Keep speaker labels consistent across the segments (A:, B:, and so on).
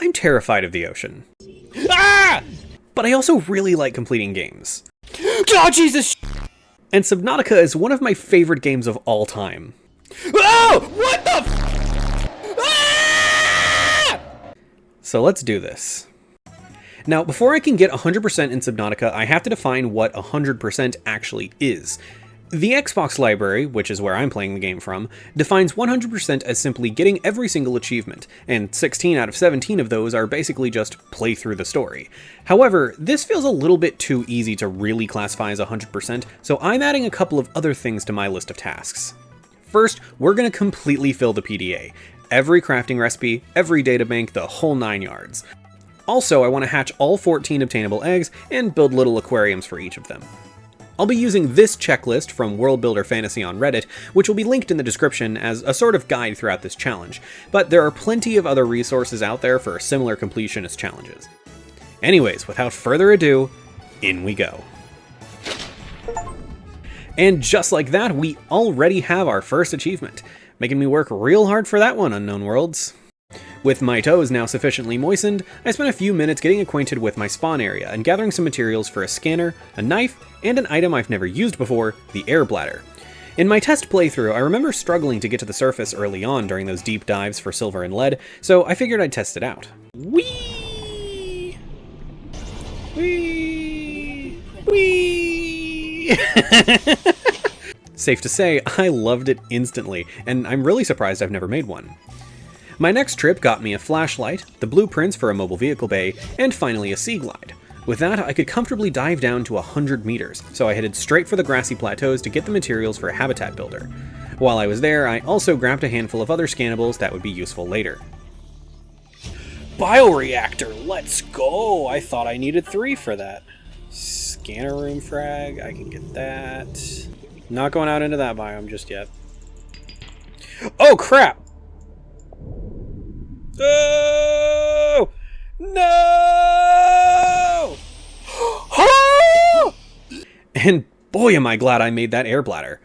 A: I'm terrified of the ocean. Ah! But I also really like completing games.
B: Oh, Jesus!
A: And Subnautica is one of my favorite games of all time.
B: Oh! What the Ah!
A: So let's do this. Now, before I can get 100% in Subnautica, I have to define what 100% actually is. The Xbox library, which is where I'm playing the game from, defines 100% as simply getting every single achievement, and 16 out of 17 of those are basically just play through the story. However, this feels a little bit too easy to really classify as 100%, so I'm adding a couple of other things to my list of tasks. First, we're going to completely fill the PDA. Every crafting recipe, every databank, the whole 9 yards. Also, I want to hatch all 14 obtainable eggs and build little aquariums for each of them. I'll be using this checklist from World Builder Fantasy on Reddit, which will be linked in the description as a sort of guide throughout this challenge, but there are plenty of other resources out there for similar completionist challenges. Anyways, without further ado, in we go. And just like that, we already have our first achievement, making me work real hard for that one, Unknown Worlds. With my toes now sufficiently moistened, I spent a few minutes getting acquainted with my spawn area and gathering some materials for a scanner, a knife, and an item I've never used before, the air bladder. In my test playthrough, I remember struggling to get to the surface early on during those deep dives for silver and lead, so I figured I'd test it out. Whee! Whee! Whee! Safe to say, I loved it instantly, and I'm really surprised I've never made one. My next trip got me a flashlight, the blueprints for a mobile vehicle bay, and finally a sea glide. With that, I could comfortably dive down to 100 meters, so I headed straight for the grassy plateaus to get the materials for a habitat builder. While I was there, I also grabbed a handful of other scannables that would be useful later. Bioreactor, let's go! I thought I needed 3 for that. Scanner room frag, I can get that. Not going out into that biome just yet. Oh crap! Oh! No! And boy am I glad I made that air bladder.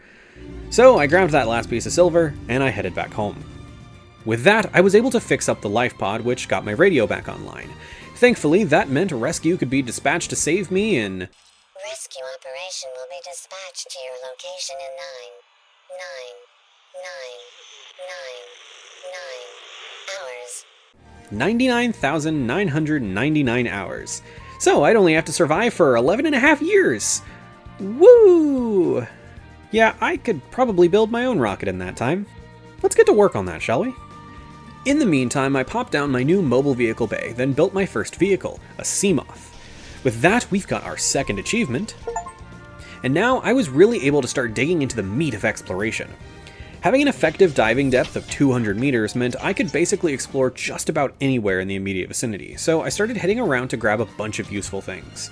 A: So I grabbed that last piece of silver, and I headed back home. With that, I was able to fix up the life pod, which got my radio back online. Thankfully, that meant a rescue could be dispatched to save me in...
C: Rescue operation will be dispatched to your location in
A: 99,999 hours. So I'd only have to survive for 11 and a half years. Woo! Yeah, I could probably build my own rocket in that time. Let's get to work on that, shall we? In the meantime, I popped down my new mobile vehicle bay, then built my first vehicle, a Seamoth. With that, we've got our second achievement. And now I was really able to start digging into the meat of exploration. Having an effective diving depth of 200 meters meant I could basically explore just about anywhere in the immediate vicinity, so I started heading around to grab a bunch of useful things.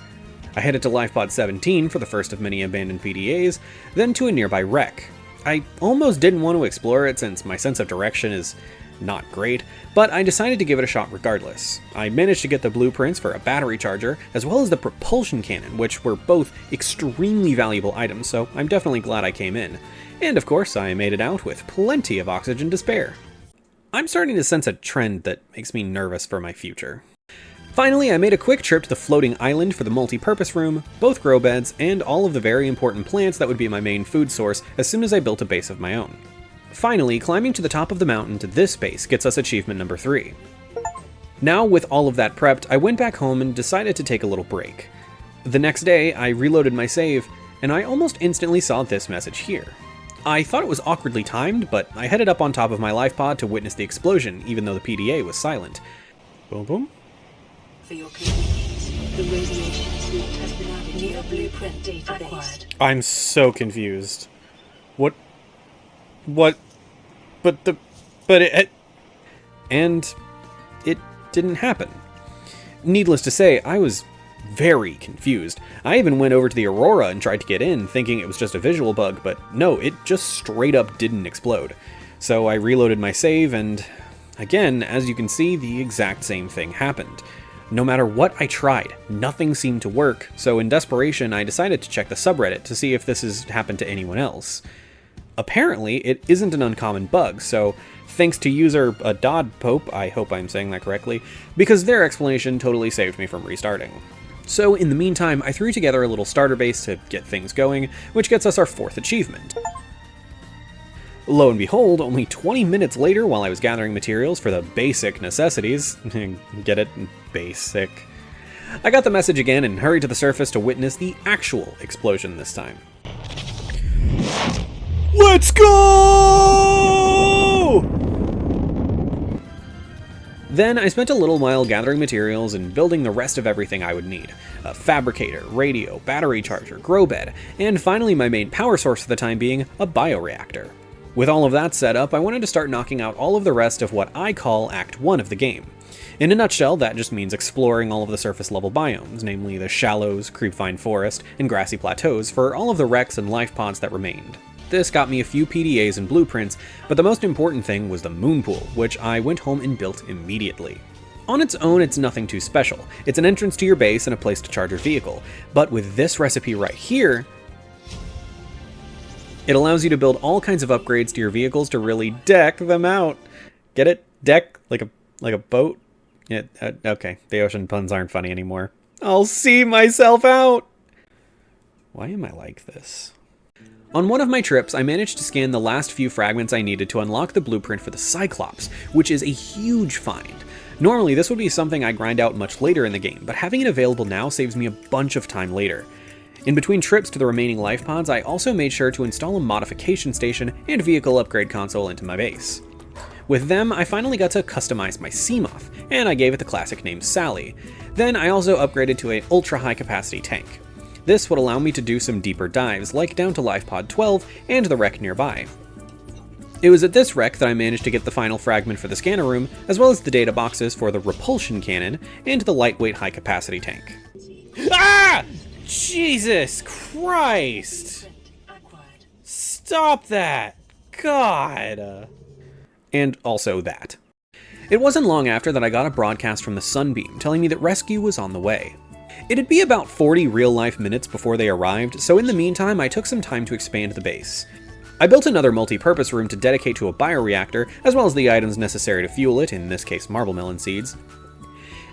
A: I headed to LifePod 17 for the first of many abandoned PDAs, then to a nearby wreck. I almost didn't want to explore it since my sense of direction is not great, but I decided to give it a shot regardless. I managed to get the blueprints for a battery charger, as well as the propulsion cannon, which were both extremely valuable items, so I'm definitely glad I came in. And of course, I made it out with plenty of oxygen to spare. I'm starting to sense a trend that makes me nervous for my future. Finally, I made a quick trip to the floating island for the multi-purpose room, both grow beds, and all of the very important plants that would be my main food source as soon as I built a base of my own. Finally, climbing to the top of the mountain to this base gets us achievement number 3. Now, with all of that prepped, I went back home and decided to take a little break. The next day, I reloaded my save, and I almost instantly saw this message here. I thought it was awkwardly timed, but I headed up on top of my life pod to witness the explosion, even though the PDA was silent. Boom boom.
D: For your convenience, the radiation suite has been added to your blueprint database.
A: I'm so confused. What? But it... And it didn't happen. Needless to say, I was very confused. I even went over to the Aurora and tried to get in, thinking it was just a visual bug, but no, it just straight up didn't explode. So I reloaded my save, and again, as you can see, the exact same thing happened. No matter what I tried, nothing seemed to work, so in desperation I decided to check the subreddit to see if this has happened to anyone else. Apparently, it isn't an uncommon bug, so thanks to user Pope, I hope I'm saying that correctly, because their explanation totally saved me from restarting. So in the meantime, I threw together a little starter base to get things going, which gets us our 4th achievement. Lo and behold, only 20 minutes later, while I was gathering materials for the basic necessities, get it? Basic. I got the message again and hurried to the surface to witness the actual explosion this time. Let's go! Then I spent a little while gathering materials and building the rest of everything I would need. A fabricator, radio, battery charger, grow bed, and finally my main power source for the time being, a bioreactor. With all of that set up, I wanted to start knocking out all of the rest of what I call Act 1 of the game. In a nutshell, that just means exploring all of the surface level biomes, namely the shallows, creepvine forest, and grassy plateaus for all of the wrecks and life pods that remained. This got me a few PDAs and blueprints, but the most important thing was the moon pool, which I went home and built immediately. On its own, it's nothing too special. It's an entrance to your base and a place to charge your vehicle, but with this recipe right here, it allows you to build all kinds of upgrades to your vehicles to really deck them out. Get it? Deck? Like a boat? Yeah, okay, the ocean puns aren't funny anymore. I'll see myself out! Why am I like this? On one of my trips, I managed to scan the last few fragments I needed to unlock the blueprint for the Cyclops, which is a huge find. Normally, this would be something I grind out much later in the game, but having it available now saves me a bunch of time later. In between trips to the remaining life pods, I also made sure to install a modification station and vehicle upgrade console into my base. With them, I finally got to customize my Seamoth, and I gave it the classic name Sally. Then I also upgraded to an ultra high capacity tank. This would allow me to do some deeper dives, like down to Life Pod 12 and the wreck nearby. It was at this wreck that I managed to get the final fragment for the scanner room, as well as the data boxes for the repulsion cannon and the lightweight high capacity tank. Ah! Jesus Christ! Stop that! God! And also that. It wasn't long after that I got a broadcast from the Sunbeam telling me that rescue was on the way. It'd be about 40 real-life minutes before they arrived, so in the meantime I took some time to expand the base. I built another multi-purpose room to dedicate to a bioreactor, as well as the items necessary to fuel it, in this case marble melon seeds.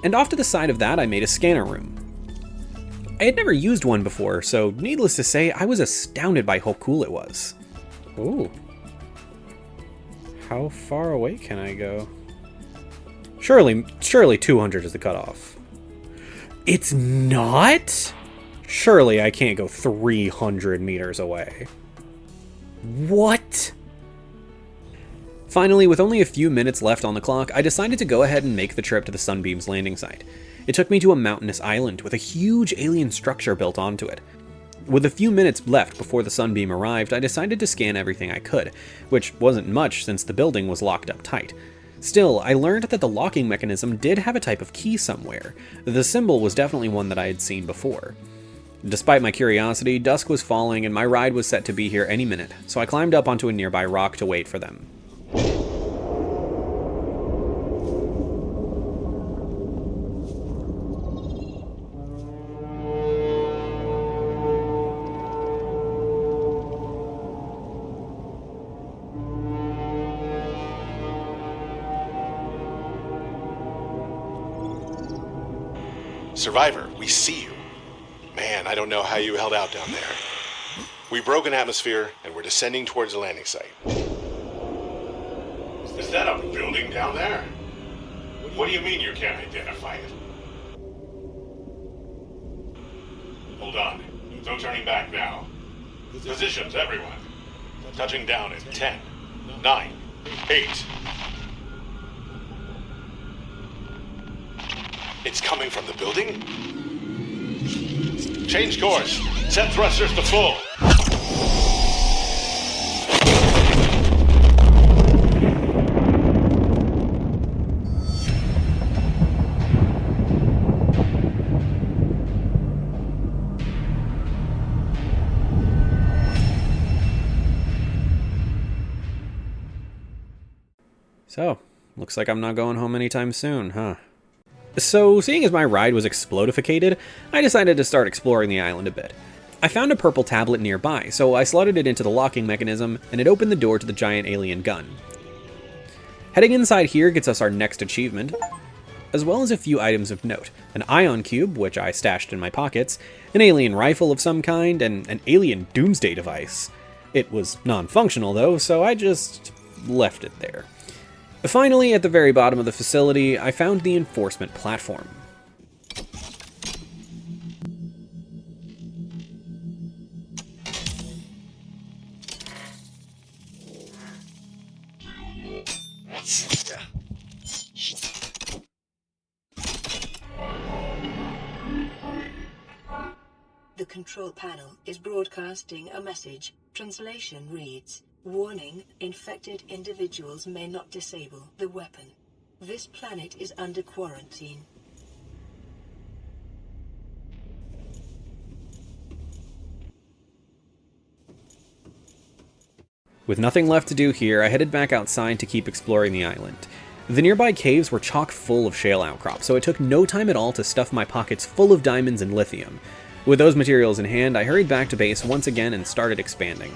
A: And off to the side of that I made a scanner room. I had never used one before, so needless to say, I was astounded by how cool it was. Ooh. How far away can I go? Surely 200 is the cutoff. It's not? Surely I can't go 300 meters away. What? Finally, with only a few minutes left on the clock, I decided to go ahead and make the trip to the Sunbeam's landing site. It took me to a mountainous island with a huge alien structure built onto it. With a few minutes left before the Sunbeam arrived, I decided to scan everything I could, which wasn't much since the building was locked up tight. Still, I learned that the locking mechanism did have a type of key somewhere. The symbol was definitely one that I had seen before. Despite my curiosity, dusk was falling and my ride was set to be here any minute, so I climbed up onto a nearby rock to wait for them.
E: Survivor, we see you. Man, I don't know how you held out down there. We broke an atmosphere, and we're descending towards the landing site. Is that a building down there? What do you mean you can't identify it? Hold on. No turning back now. Positions, everyone. Touching down in 10, 9, 8. It's coming from the building? Change course. Set thrusters to full.
A: So, looks like I'm not going home anytime soon, huh? So, seeing as my ride was explodificated, I decided to start exploring the island a bit. I found a purple tablet nearby, so I slotted it into the locking mechanism, and it opened the door to the giant alien gun. Heading inside here gets us our next achievement, as well as a few items of note. An ion cube, which I stashed in my pockets, an alien rifle of some kind, and an alien doomsday device. It was non-functional though, so I just left it there. Finally, at the very bottom of the facility, I found the enforcement platform.
D: The control panel is broadcasting a message. Translation reads, "Warning, infected individuals may not disable the weapon. This planet is under quarantine."
A: With nothing left to do here, I headed back outside to keep exploring the island. The nearby caves were chock full of shale outcrops, so it took no time at all to stuff my pockets full of diamonds and lithium. With those materials in hand, I hurried back to base once again and started expanding.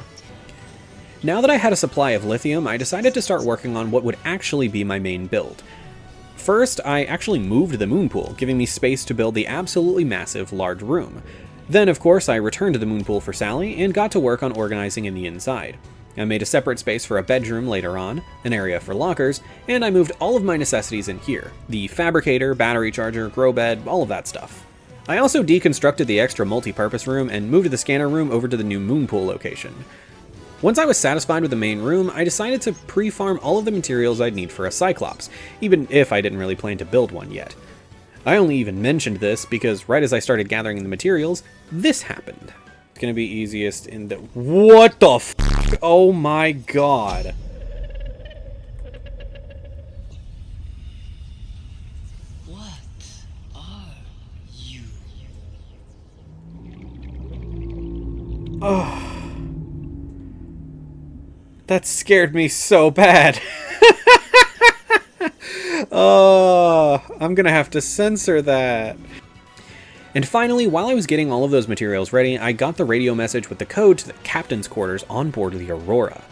A: Now that I had a supply of lithium, I decided to start working on what would actually be my main build. First, I actually moved the moon pool, giving me space to build the absolutely massive large room. Then, of course, I returned to the moon pool for Sally and got to work on organizing in the inside. I made a separate space for a bedroom later on, an area for lockers, and I moved all of my necessities in here. The fabricator, battery charger, grow bed, all of that stuff. I also deconstructed the extra multi-purpose room and moved the scanner room over to the new moon pool location. Once I was satisfied with the main room, I decided to pre-farm all of the materials I'd need for a Cyclops, even if I didn't really plan to build one yet. I only even mentioned this because right as I started gathering the materials, this happened. It's gonna be easiest in the— What the f***? Oh my god. Oh. That scared me so bad. Oh, I'm gonna have to censor that. And finally, while I was getting all of those materials ready, I got the radio message with the code to the captain's quarters on board the Aurora.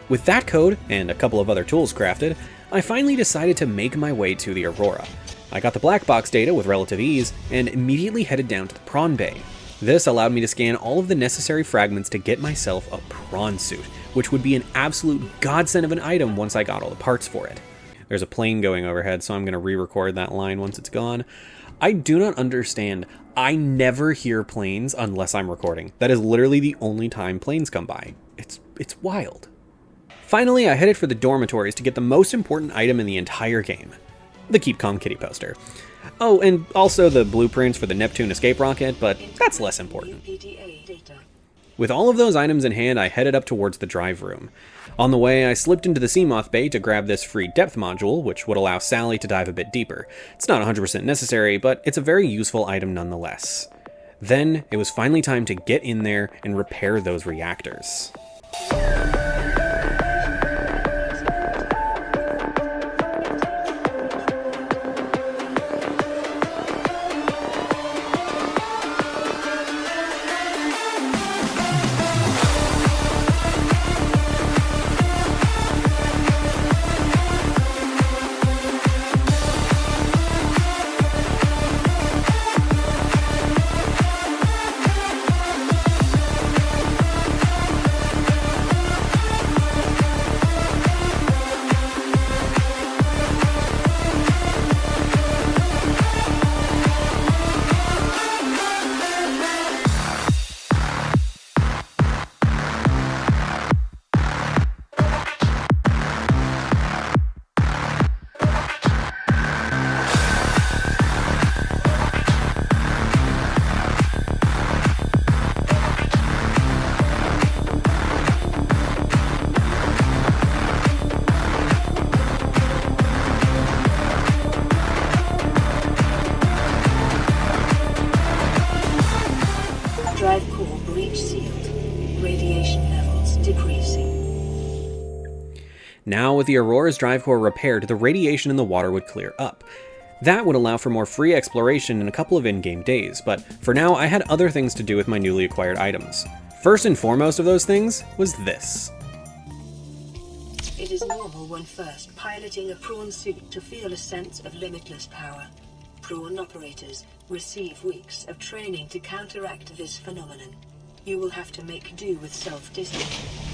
A: With that code, and a couple of other tools crafted, I finally decided to make my way to the Aurora. I got the black box data with relative ease, and immediately headed down to the prawn bay. This allowed me to scan all of the necessary fragments to get myself a prawn suit, which would be an absolute godsend of an item once I got all the parts for it. There's a plane going overhead, so I'm going to re-record that line once it's gone. I do not understand. I never hear planes unless I'm recording. That is literally the only time planes come by. It's wild. Finally, I headed for the dormitories to get the most important item in the entire game. The Keep Calm Kitty poster. Oh, and also the blueprints for the Neptune escape rocket, but that's less important. With all of those items in hand, I headed up towards the drive room. On the way, I slipped into the Seamoth Bay to grab this free depth module, which would allow Sally to dive a bit deeper. It's not 100% necessary, but it's a very useful item nonetheless. Then, it was finally time to get in there and repair those reactors.
D: Drive core breach sealed. Radiation levels decreasing.
A: Now, with the Aurora's drive core repaired, the radiation in the water would clear up. That would allow for more free exploration in a couple of in-game days, but for now I had other things to do with my newly acquired items. First and foremost of those things was this.
D: It is normal when first piloting a prawn suit to feel a sense of limitless power. Prawn operators receive weeks of training to counteract this phenomenon. You will have to make do with self-discipline.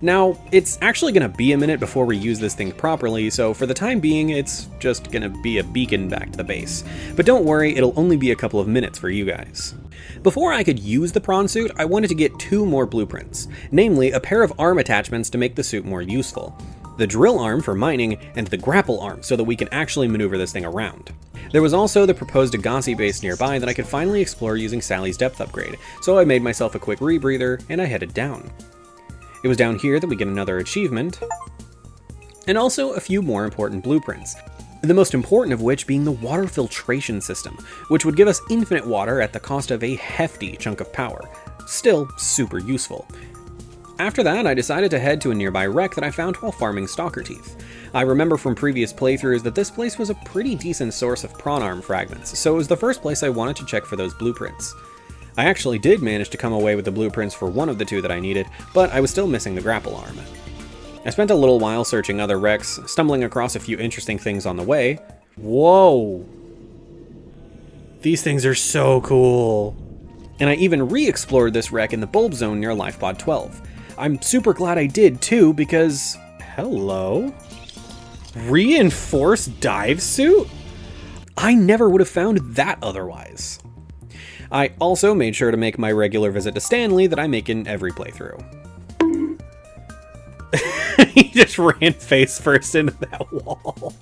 A: Now, it's actually going to be a minute before we use this thing properly, so for the time being, it's just going to be a beacon back to the base. But don't worry, it'll only be a couple of minutes for you guys. Before I could use the prawn suit, I wanted to get 2 more blueprints, namely a pair of arm attachments to make the suit more useful, the drill arm for mining, and the grapple arm so that we can actually maneuver this thing around. There was also the proposed Agassi base nearby that I could finally explore using Sally's depth upgrade, so I made myself a quick rebreather and I headed down. It was down here that we get another achievement, and also a few more important blueprints. The most important of which being the water filtration system, which would give us infinite water at the cost of a hefty chunk of power. Still super useful. After that, I decided to head to a nearby wreck that I found while farming stalker teeth. I remember from previous playthroughs that this place was a pretty decent source of prawn arm fragments, so it was the first place I wanted to check for those blueprints. I actually did manage to come away with the blueprints for one of the 2 that I needed, but I was still missing the grapple arm. I spent a little while searching other wrecks, stumbling across a few interesting things on the way. Whoa! These things are so cool! And I even re-explored this wreck in the bulb zone near Lifepod 12. I'm super glad I did too, because... hello? Reinforced dive suit? I never would have found that otherwise. I also made sure to make my regular visit to Stanley that I make in every playthrough. He just ran face first into that wall.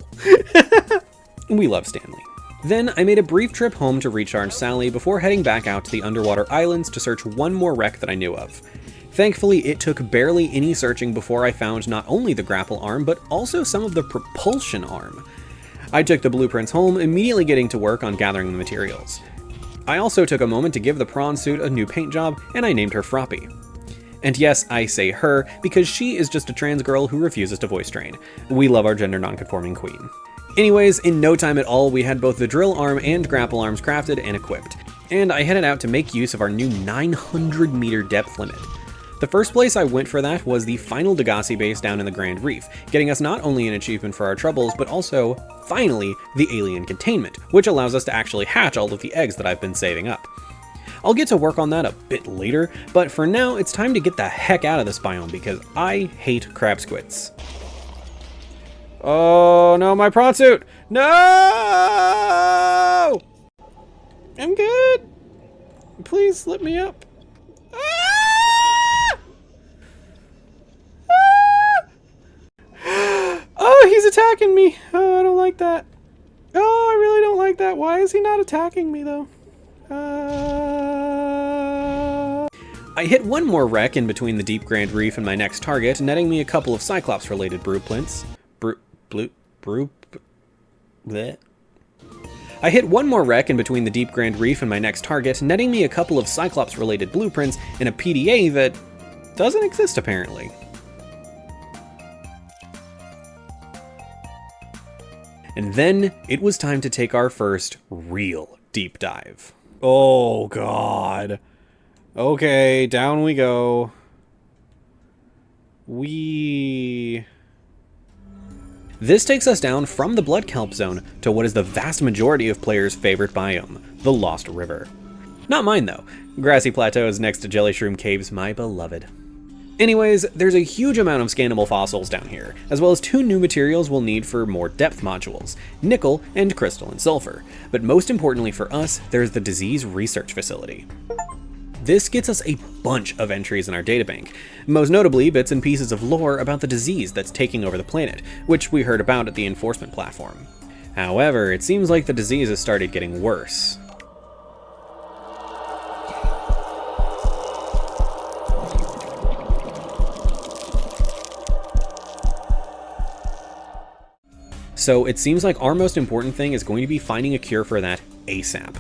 A: We love Stanley. Then I made a brief trip home to recharge Sally before heading back out to the underwater islands to search one more wreck that I knew of. Thankfully, it took barely any searching before I found not only the grapple arm, but also some of the propulsion arm. I took the blueprints home, immediately getting to work on gathering the materials. I also took a moment to give the prawn suit a new paint job, and I named her Froppy. And yes, I say her, because she is just a trans girl who refuses to voice train. We love our gender non-conforming queen. Anyways, in no time at all, we had both the drill arm and grapple arms crafted and equipped, and I headed out to make use of our new 900 meter depth limit. The first place I went for that was the final Agassi base down in the Grand Reef, getting us not only an achievement for our troubles, but also, finally, the alien containment, which allows us to actually hatch all of the eggs that I've been saving up. I'll get to work on that a bit later, but for now, it's time to get the heck out of this biome because I hate crab squids. Oh no, my prawn suit! No! I'm good. Please let me up. Oh, he's attacking me. Oh, I don't like that. Oh, I really don't like that. Why is he not attacking me, though? I hit one more wreck in between the deep Grand Reef and my next target, netting me a couple of Cyclops-related blueprints. I hit one more wreck in between the deep Grand Reef and my next target, netting me a couple of Cyclops-related blueprints in a PDA that doesn't exist, apparently. And then it was time to take our first real deep dive. Oh god. Okay, down we go. This takes us down from the Blood Kelp Zone to what is the vast majority of players' favorite biome, the Lost River. Not mine though. Grassy Plateaus next to Jelly Shroom Caves, my beloved. Anyways, there's a huge amount of scannable fossils down here, as well as 2 new materials we'll need for more depth modules, nickel and crystal and sulfur. But most importantly for us, there's the disease research facility. This gets us a bunch of entries in our databank, most notably bits and pieces of lore about the disease that's taking over the planet, which we heard about at the enforcement platform. However, it seems like the disease has started getting worse. So it seems like our most important thing is going to be finding a cure for that ASAP.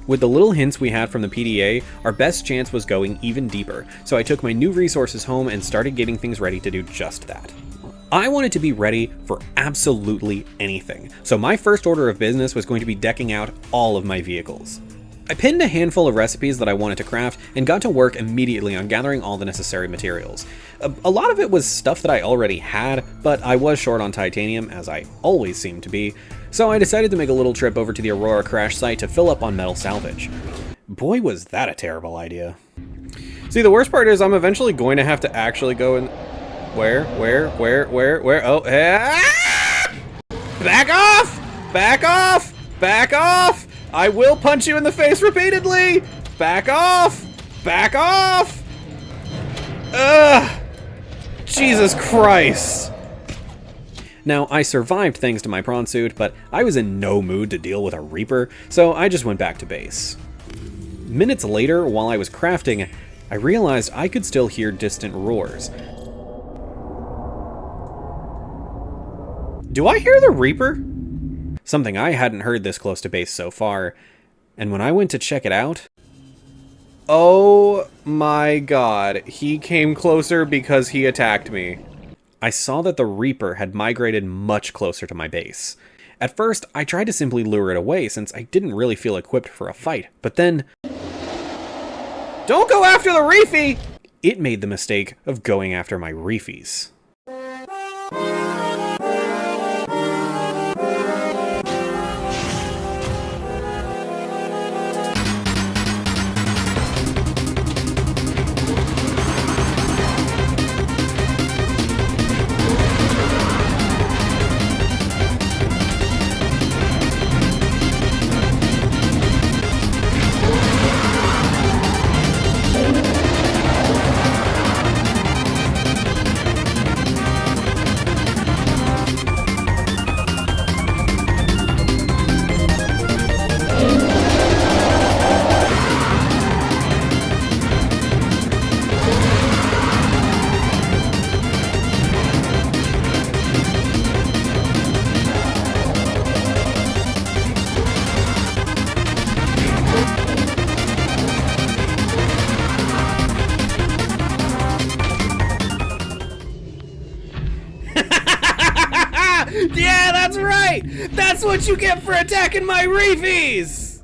A: With the little hints we had from the PDA, our best chance was going even deeper, so I took my new resources home and started getting things ready to do just that. I wanted to be ready for absolutely anything, so my first order of business was going to be decking out all of my vehicles. I pinned a handful of recipes that I wanted to craft and got to work immediately on gathering all the necessary materials. A lot of it was stuff that I already had, but I was short on titanium, as I always seem to be, so I decided to make a little trip over to the Aurora crash site to fill up on metal salvage. Boy, was that a terrible idea. See, the worst part is I'm eventually going to have to actually go in... Where? Oh, ah! Back off! Back off! Back off! I will punch you in the face repeatedly! Back off! Back off! Ugh! Jesus Christ! Now, I survived thanks to my prawn suit, but I was in no mood to deal with a Reaper, so I just went back to base. Minutes later, while I was crafting, I realized I could still hear distant roars. Do I hear the Reaper? Something I hadn't heard this close to base so far, and when I went to check it out... Oh my god, he came closer because he attacked me. I saw that the Reaper had migrated much closer to my base. At first, I tried to simply lure it away since I didn't really feel equipped for a fight, but then... Don't go after the Reefy! It made the mistake of going after my Reefies. Yeah, that's right! That's what you get for attacking my Reefies!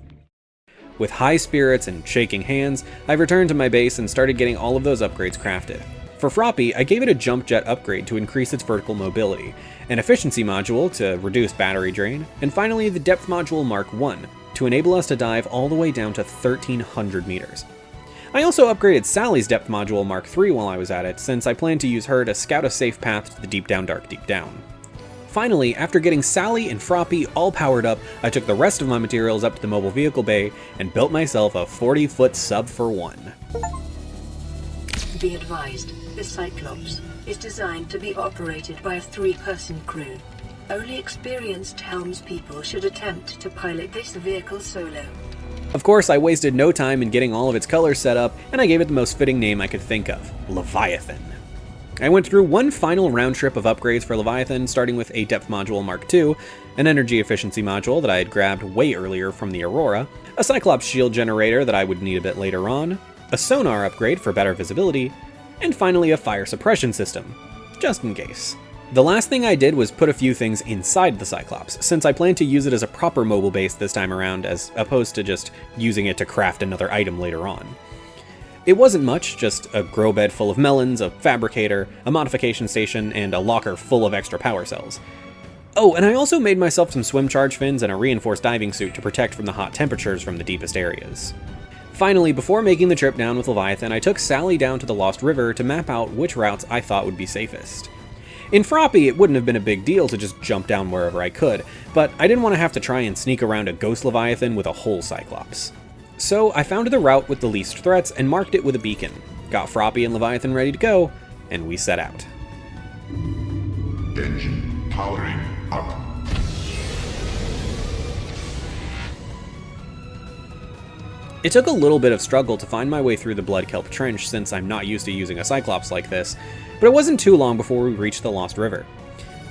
A: With high spirits and shaking hands, I returned to my base and started getting all of those upgrades crafted. For Froppy, I gave it a jump jet upgrade to increase its vertical mobility, an efficiency module to reduce battery drain, and finally the depth module Mark 1 to enable us to dive all the way down to 1,300 meters. I also upgraded Sally's depth module Mark 3 while I was at it, since I planned to use her to scout a safe path to the deep down dark deep down. Finally, after getting Sally and Froppy all powered up, I took the rest of my materials up to the mobile vehicle bay and built myself a 40-foot sub for one.
D: Be advised, the Cyclops is designed to be operated by a 3-person crew. Only experienced helmspeople should attempt to pilot this vehicle solo.
A: Of course, I wasted no time in getting all of its colors set up, and I gave it the most fitting name I could think of, Leviathan. I went through one final round trip of upgrades for Leviathan, starting with a depth module Mark II, an energy efficiency module that I had grabbed way earlier from the Aurora, a Cyclops shield generator that I would need a bit later on, a sonar upgrade for better visibility, and finally a fire suppression system, just in case. The last thing I did was put a few things inside the Cyclops, since I plan to use it as a proper mobile base this time around, as opposed to just using it to craft another item later on. It wasn't much, just a grow bed full of melons, a fabricator, a modification station, and a locker full of extra power cells. Oh, and I also made myself some swim charge fins and a reinforced diving suit to protect from the hot temperatures from the deepest areas. Finally, before making the trip down with Leviathan, I took Sally down to the Lost River to map out which routes I thought would be safest. In Froppy, it wouldn't have been a big deal to just jump down wherever I could, but I didn't want to have to try and sneak around a ghost Leviathan with a whole Cyclops. So I found the route with the least threats and marked it with a beacon, got Froppy and Leviathan ready to go, and we set out.
F: Engine powering up.
A: It took a little bit of struggle to find my way through the Blood Kelp Trench since I'm not used to using a Cyclops like this, but it wasn't too long before we reached the Lost River.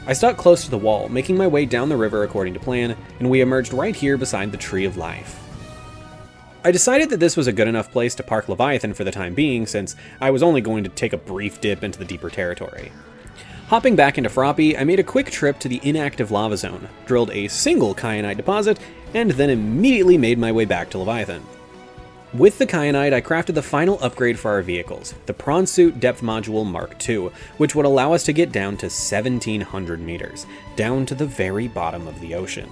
A: I stuck close to the wall, making my way down the river according to plan, and we emerged right here beside the Tree of Life. I decided that this was a good enough place to park Leviathan for the time being, since I was only going to take a brief dip into the deeper territory. Hopping back into Froppy, I made a quick trip to the inactive lava zone, drilled a single kyanite deposit, and then immediately made my way back to Leviathan. With the kyanite, I crafted the final upgrade for our vehicles, the Prawn Suit Depth Module Mark II, which would allow us to get down to 1,700 meters, down to the very bottom of the ocean.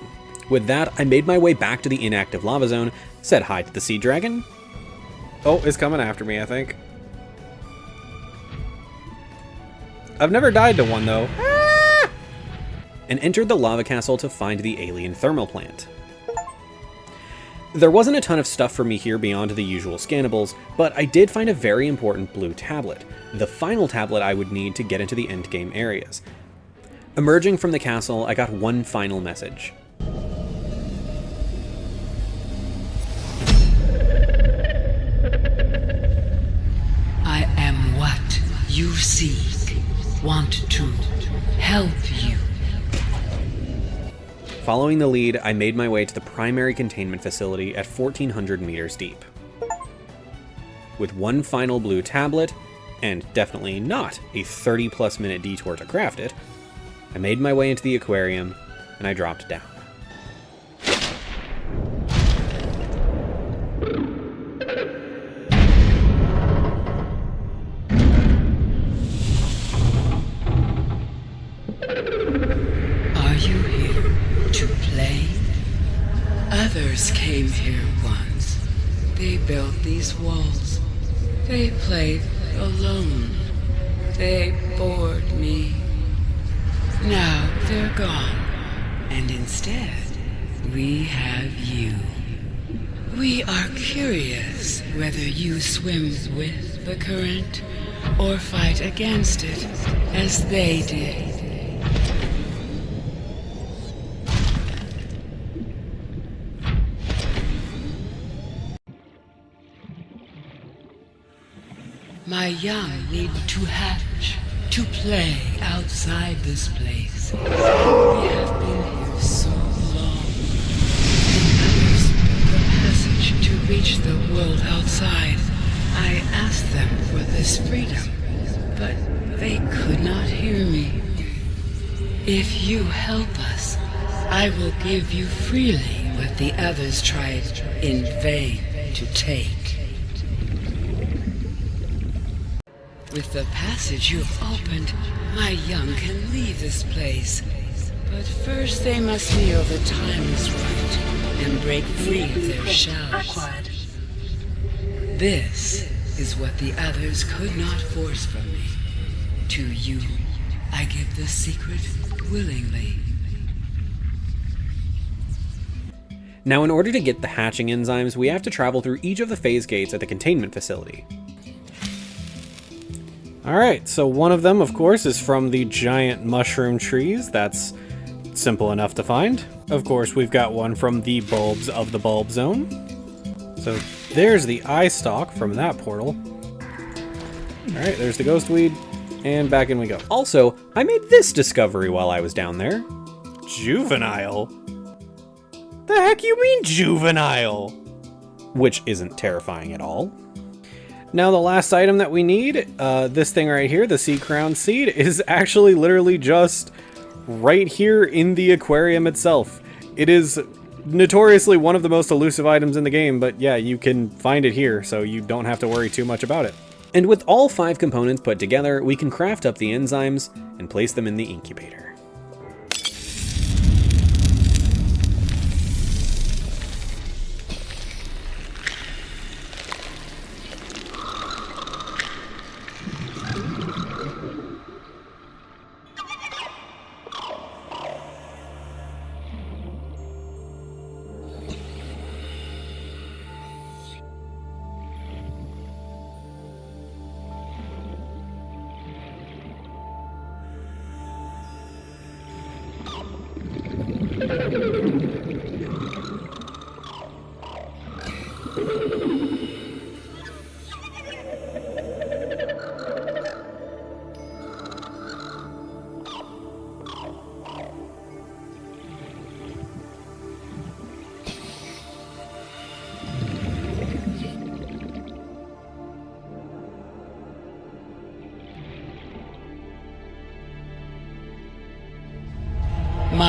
A: With that, I made my way back to the inactive lava zone, said hi to the Sea Dragon. Oh, it's coming after me, I think. I've never died to one, though. Ah! And entered the lava castle to find the alien thermal plant. There wasn't a ton of stuff for me here beyond the usual scannables, but I did find a very important blue tablet, the final tablet I would need to get into the endgame areas. Emerging from the castle, I got one final message.
G: I am what you seek. Want to help you.
A: Following the lead, I made my way to the primary containment facility at 1,400 meters deep. With one final blue tablet, and definitely not a 30+ minute detour to craft it, I made my way into the aquarium, and I dropped down.
G: Others came here once. They built these walls. They played alone. They bored me. Now they're gone. And instead, we have you. We are curious whether you swim with the current or fight against it as they did. My young need to hatch, to play outside this place. We have been here so long. The others built the passage to reach the world outside. I asked them for this freedom, but they could not hear me. If you help us, I will give you freely what the others tried in vain to take. With the passage you've opened, my young can leave this place. But first they must feel the time is right and break free of their shells.
D: Acquired.
G: This is what the others could not force from me. To you, I give the secret willingly.
A: Now, in order to get the hatching enzymes, we have to travel through each of the phase gates at the containment facility. Alright, so one of them, of course, is from the giant mushroom trees. That's simple enough to find. Of course, we've got one from the bulbs of the bulb zone. So there's the eye stalk from that portal. Alright, there's the ghostweed, and back in we go. Also, I made this discovery while I was down there. Juvenile? The heck you mean juvenile? Which isn't terrifying at all. Now the last item that we need, this thing right here, the Sea Crown Seed, is actually literally just right here in the aquarium itself. It is notoriously one of the most elusive items in the game, but yeah, you can find it here, so you don't have to worry too much about it. And with all 5 components put together, we can craft up the enzymes and place them in the incubator.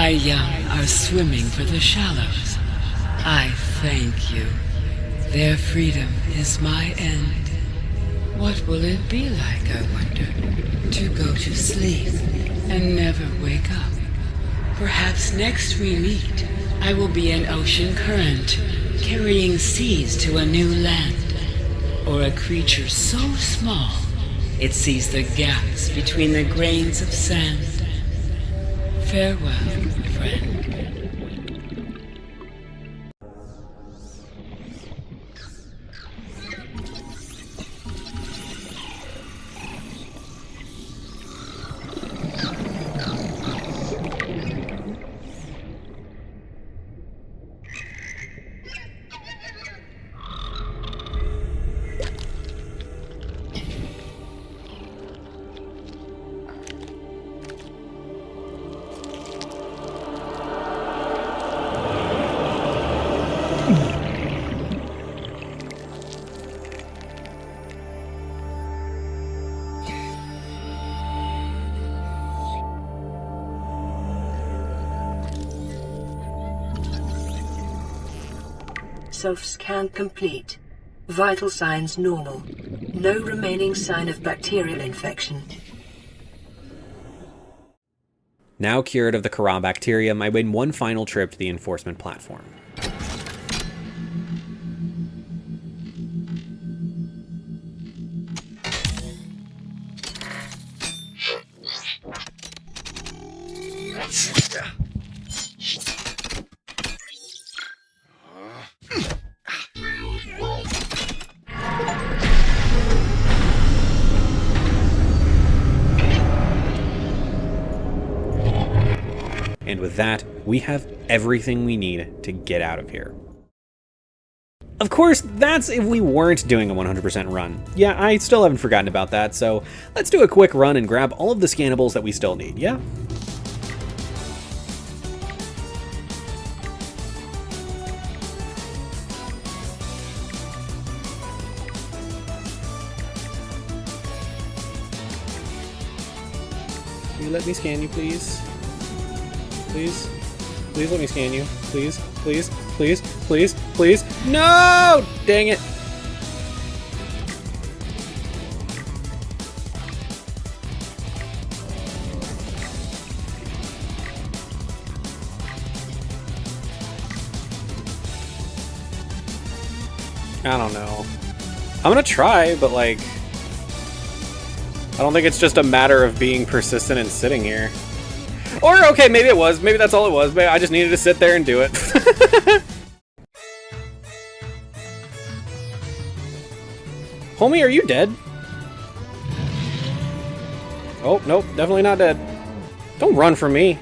G: My young are swimming for the shallows. I thank you. Their freedom is my end. What will it be like, I wonder, to go to sleep and never wake up? Perhaps next we meet, I will be an ocean current, carrying seas to a new land. Or a creature so small, it sees the gaps between the grains of sand. Farewell, friend.
D: Self-scan complete. Vital signs normal. No remaining sign of bacterial infection.
A: Now cured of the Corabacterium, I win one final trip to the enforcement platform. And with that, we have everything we need to get out of here. Of course, that's if we weren't doing a 100% run. Yeah, I still haven't forgotten about that, so let's do a quick run and grab all of the scannables that we still need, yeah? Can you let me scan you, please? Please? Please let me scan you. Please? Please? Please? Please? Please? No! Dang it! I don't know. I'm gonna try, but like... I don't think it's just a matter of being persistent and sitting here. Or, okay, maybe it was. Maybe that's all it was. Maybe I just needed to sit there and do it. Homie, are you dead? Oh, nope. Definitely not dead. Don't run from me.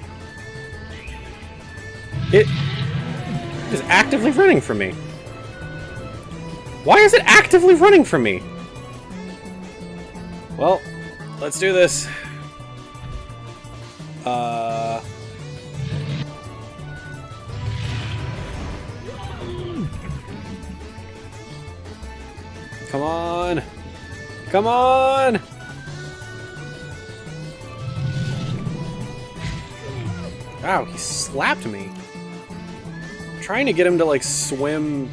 A: It is actively running from me. Why is it actively running from me? Well, let's do this. Come on! Come on! Wow, he slapped me. I'm trying to get him to like swim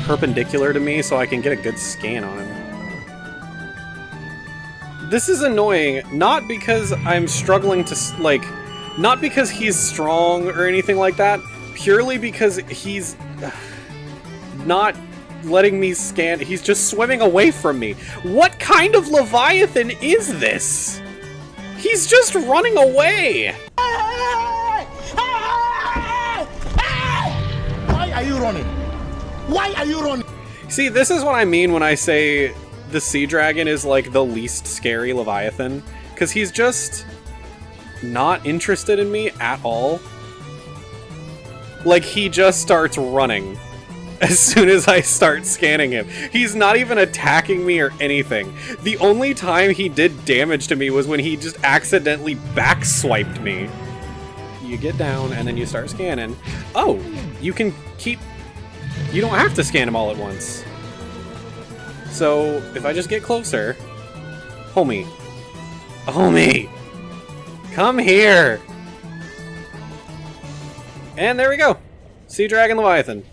A: perpendicular to me so I can get a good scan on him. This is annoying, not because I'm struggling to, like, not because he's strong or anything like that, purely because he's not letting me scan. He's just swimming away from me. What kind of Leviathan is this? He's just running away!
H: Why are you running? Why are you running?
A: See, this is what I mean when I say the sea dragon is like the least scary Leviathan, because he's just not interested in me at all. Like, he just starts running as soon as I start scanning him. He's not even attacking me or anything. The only time he did damage to me was when he just accidentally backswiped me. You get down and then you start scanning. Oh, you can keep... You don't have to scan him all at once. So, if I just get closer... Homie. Homie! Come here! And there we go. Sea Dragon Leviathan.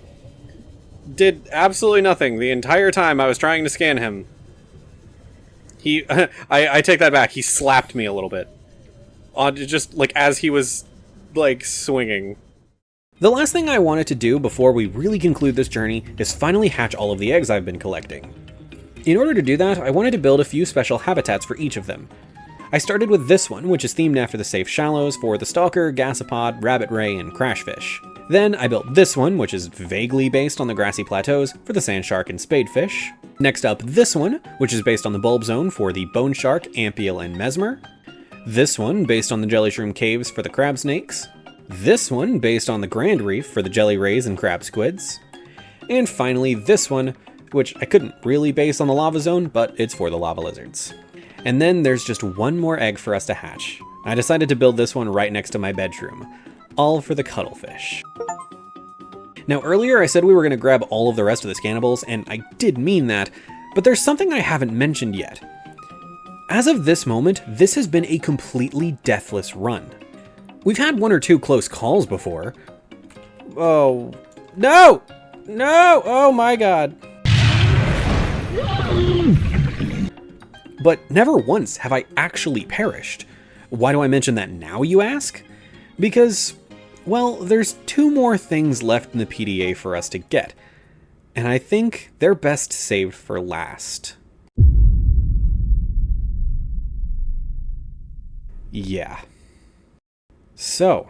A: Did absolutely nothing the entire time I was trying to scan him. He... I take that back. He slapped me a little bit. Just, like, as he was, like, swinging. The last thing I wanted to do before we really conclude this journey is finally hatch all of the eggs I've been collecting. In order to do that, I wanted to build a few special habitats for each of them. I started with this one, which is themed after the safe shallows for the stalker, gasopod, rabbit ray, and crashfish. Then I built this one, which is vaguely based on the grassy plateaus for the sand shark and spadefish. Next up, this one, which is based on the bulb zone for the bone shark, ampiel, and mesmer. This one, based on the jelly shroom caves for the crab snakes. This one, based on the Grand Reef for the jelly rays and crab squids. And finally, this one, which I couldn't really base on the lava zone, but it's for the lava lizards. And then there's just one more egg for us to hatch. I decided to build this one right next to my bedroom, all for the cuttlefish. Now earlier I said we were going to grab all of the rest of the scannables, and I did mean that, but there's something I haven't mentioned yet. As of this moment, this has been a completely deathless run. We've had one or two close calls before. Oh, no! No! Oh my god. But never once have I actually perished. Why do I mention that now, you ask? Because, well, there's two more things left in the PDA for us to get, and I think they're best saved for last. Yeah. So,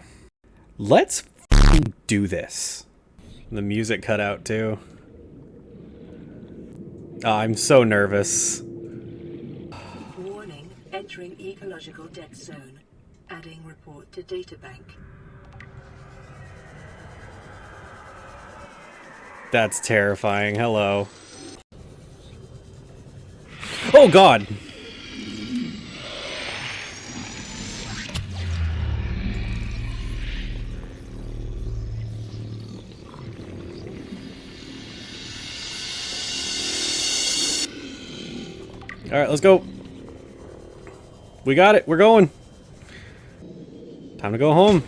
A: let's f***ing do this. The music cut out too. Oh, I'm so nervous.
D: Warning, entering ecological dead zone. Adding report to databank.
A: That's terrifying. Hello. Oh god! Alright, let's go. We got it. We're going. Time to go home.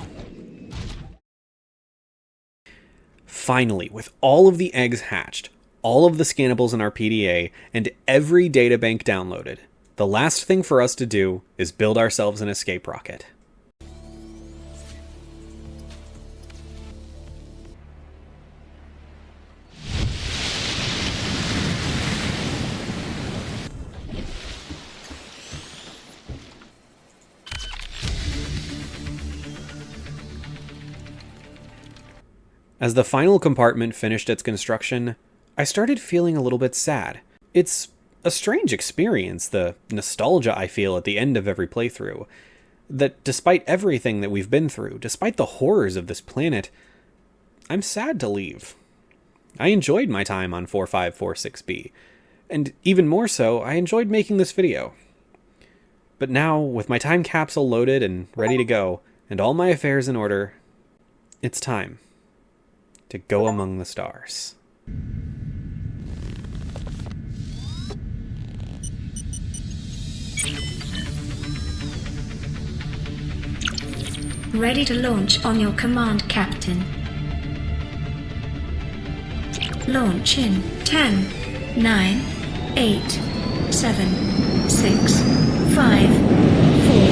A: Finally, with all of the eggs hatched, all of the scannables in our PDA, and every databank downloaded, the last thing for us to do is build ourselves an escape rocket. As the final compartment finished its construction, I started feeling a little bit sad. It's a strange experience, the nostalgia I feel at the end of every playthrough. That despite everything that we've been through, despite the horrors of this planet, I'm sad to leave. I enjoyed my time on 4546B, and even more so, I enjoyed making this video. But now, with my time capsule loaded and ready to go, and all my affairs in order, it's time to go among the stars.
I: Ready to launch on your command, Captain. Launch in 10, 9, 8, 7, 6, 5, 4,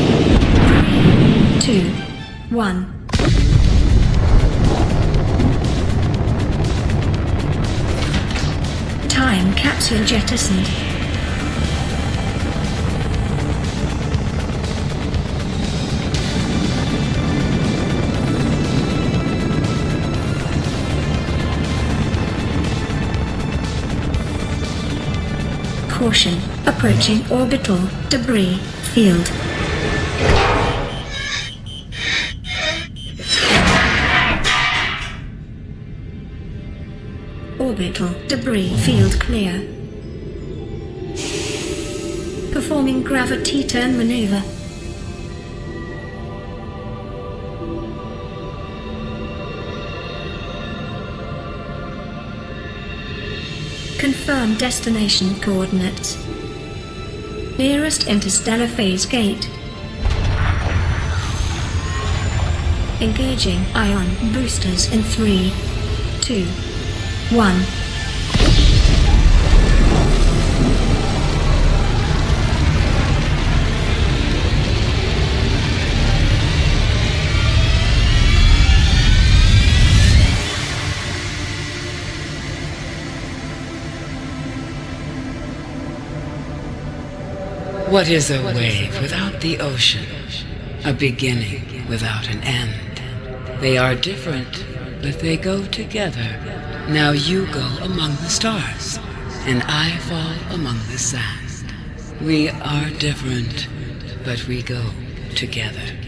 I: 3, 2, 1. Time capsule jettisoned. Caution, approaching orbital debris field. Orbital debris field clear. Performing gravity turn maneuver. Confirm destination coordinates. Nearest interstellar phase gate. Engaging ion boosters in 3, 2, 1.
G: What is a wave without the ocean? A beginning without an end. They are different, but they go together. Now you go among the stars, and I fall among the sand. We are different, but we go together.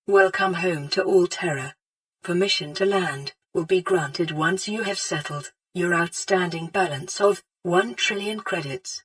D: Welcome home to all Terra. Permission to land will be granted once you have settled your outstanding balance of 1 trillion credits.